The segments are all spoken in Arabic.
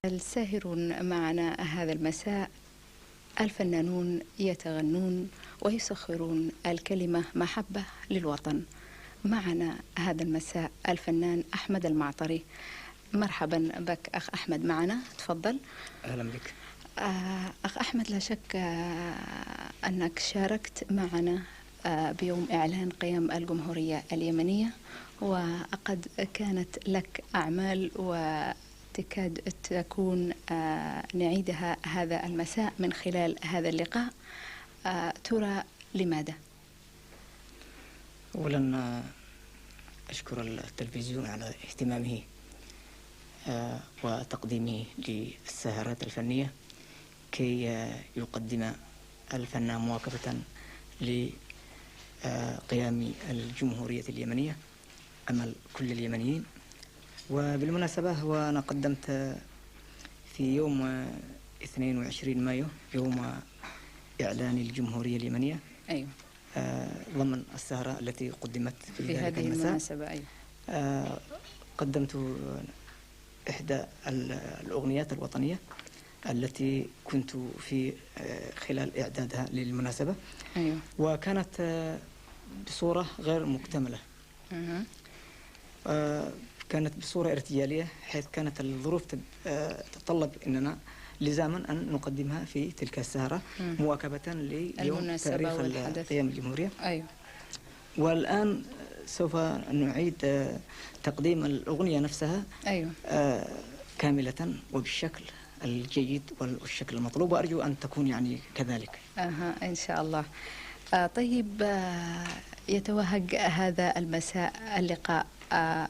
الساهرون معنا هذا المساء الفنانون يتغنون ويسخرون الكلمة محبة للوطن. معنا هذا المساء الفنان أحمد المعطري. مرحبا بك أخ أحمد معنا، تفضل. أهلا بك. أخ أحمد، لا شك أنك شاركت معنا بيوم إعلان قيام الجمهورية اليمنية، وقد كانت لك أعمال وتكاد تكون نعيدها هذا المساء من خلال هذا اللقاء. ترى لماذا؟ أولا أشكر التلفزيون على اهتمامه وتقديمه للسهرات الفنية كي يقدم الفن مواكبة لقيام الجمهورية اليمنية أمل كل اليمنيين. وبالمناسبة وأنا قدمت في يوم 22 مايو يوم إعلان الجمهورية اليمنية، أيوة، ضمن السهرة التي قدمت في هذه المناسبة. أيوة. قدمت إحدى الأغنيات الوطنية التي كنت في خلال إعدادها للمناسبة. أيوة. وكانت بصورة غير مكتملة. كانت بصورة ارتجالية، حيث كانت الظروف تتطلب أننا لزاما أن نقدمها في تلك السهرة مواكبة ليوم تاريخ قيام الجمهورية. أيوة. والآن سوف نعيد تقديم الأغنية نفسها. أيوة. كاملة وبالشكل الجيد والشكل المطلوب، وأرجو أن تكون يعني كذلك. إن شاء الله. طيب، يتوهج هذا المساء اللقاء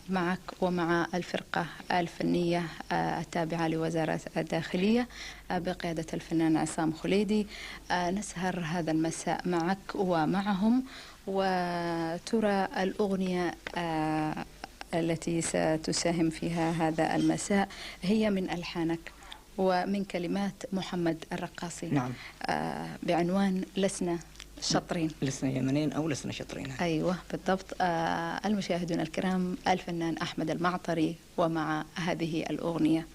معك ومع الفرقة الفنية التابعة لوزارة الداخلية بقيادة الفنان عصام خليدي. نسهر هذا المساء معك ومعهم، وترى الأغنية التي ستساهم فيها هذا المساء هي من ألحانك ومن كلمات محمد الرقاصي. نعم. بعنوان لسنا شطرين. لسنا يمنين أو لسنا شطرين. أيوة بالضبط. المشاهدون الكرام، الفنان أحمد المعطري ومع هذه الأغنية.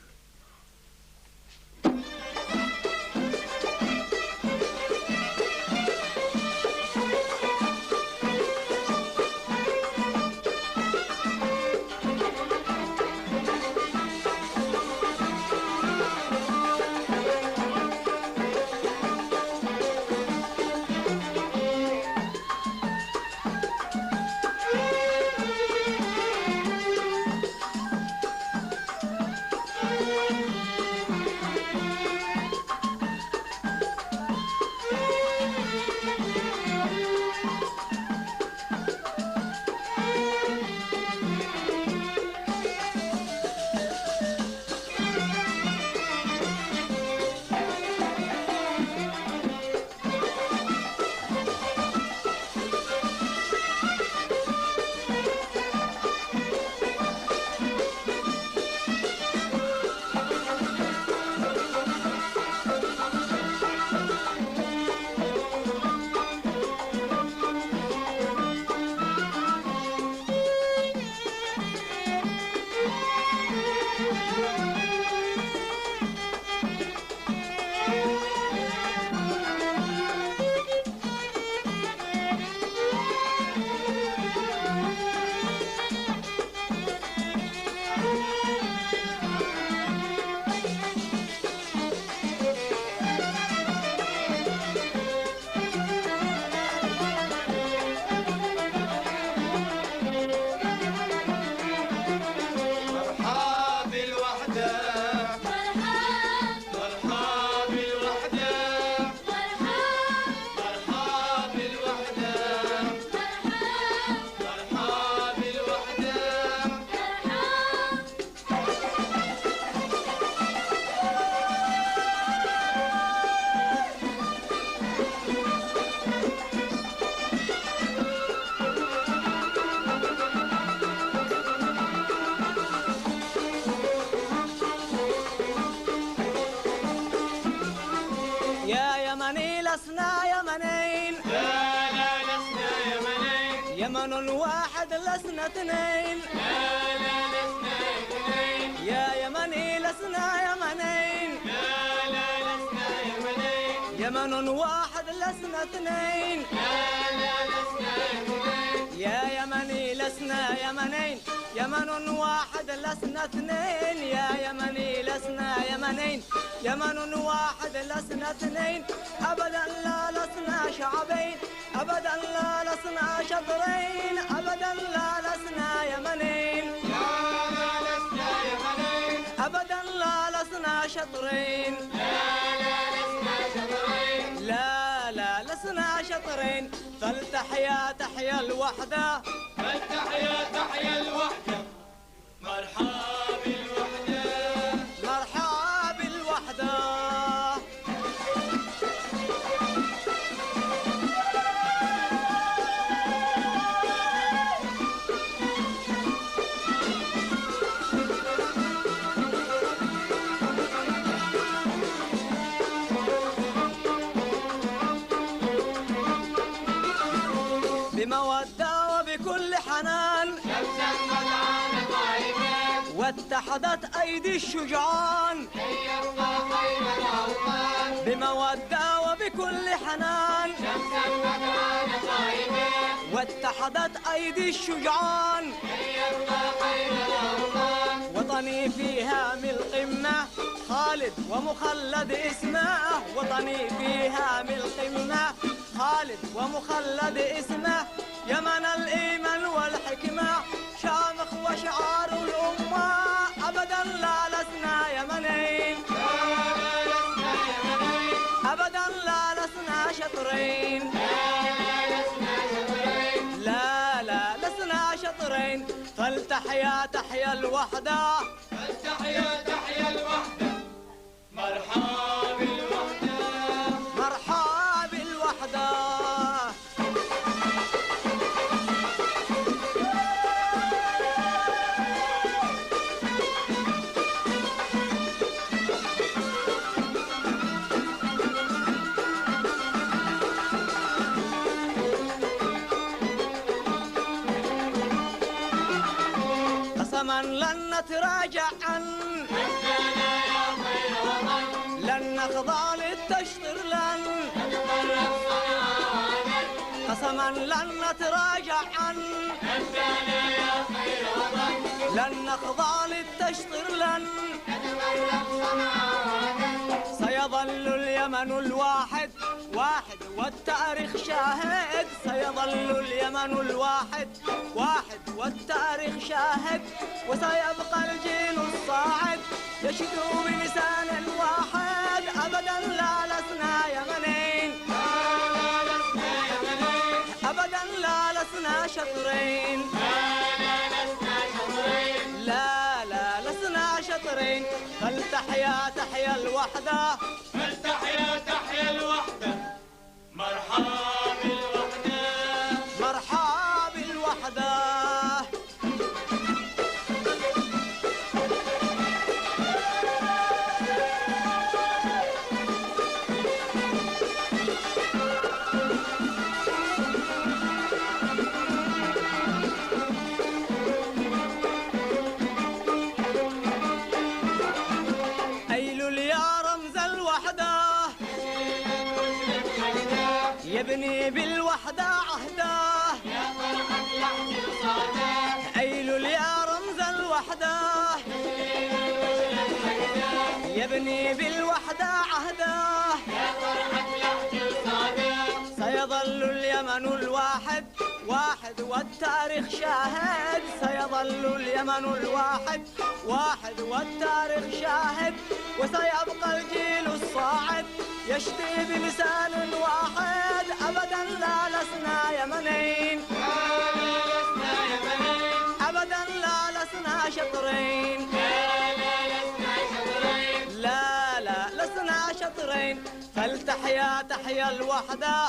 لسنا يمنين، لا لا لسنا يمنين، يمن واحد لسنا اثنين، لا لا لسنا اثنين، يا يمني لسنا يمنين. يمن واحد لسنا اثنين يا يمني لسنا يمنين يمن واحد لسنا اثنين يا يمني لسنا يمنين يمن واحد لسنا اثنين أبدا لا لسنا شعبين أبدا لا لسنا شطرين أبدا لا لسنا يمنين أبدا لا لسنا شطرين لا لا لسنا شطرين فلتحيا تحيا الوحدة فلتحيا تحيا الوحدة مرحبا بالوحدة مرحبا بالوحدة بمودة وبكل حنان واتحدت أيدي الشجعان بمودة وبكل حنان واتحدت أيدي الشجعان وطني فيها من القمة خالد ومخلد اسمه وطني فيها من القمة خالد ومخلد اسمه يمن الإيمان والحكمة شامخ وشعار الأمة أبدا لا لسنا يمنين أبدا لا لسنا شطرين لا لا لسنا شطرين فلتحيا تحيا الوحدة فلتحيا تحيا الوحدة مرحبا بالوحدة مرحبا بالوحدة قسما لن نتراجع عن لن نخضع للتشطير لن قسما لن نتراجع عن لن نخضع للتشطير لن سيظل اليمن الواحد واحد والتاريخ شاهد سيظل اليمن الواحد واحد والتاريخ شاهد وسيبقى الجيل الصاعد يشدو بلسان واحد أبدا لا لسنا يمنين أبدا لا لسنا شطرين لا لا لسنا شطرين فلتحيا تحيا الوحدة فلتحيا تحيا الوحدة مرحبا بالوحدة مرحبا بالوحدة أيلول يا رمز الوحدة يبني بالوحدة عهده أيلول يا رمز الوحدة يبني بالوحدة عهده سيظل اليمن الواحد واحد والتاريخ شاهد سيظل اليمن الواحد واحد والتاريخ شاهد وسيبقى الجيل الصاعد يشتي بلسان واحد أبدا لا لسنا يمنين أبدا لا لسنا شطرين لا لا لسنا شطرين فلتحيا تحيا الوحدة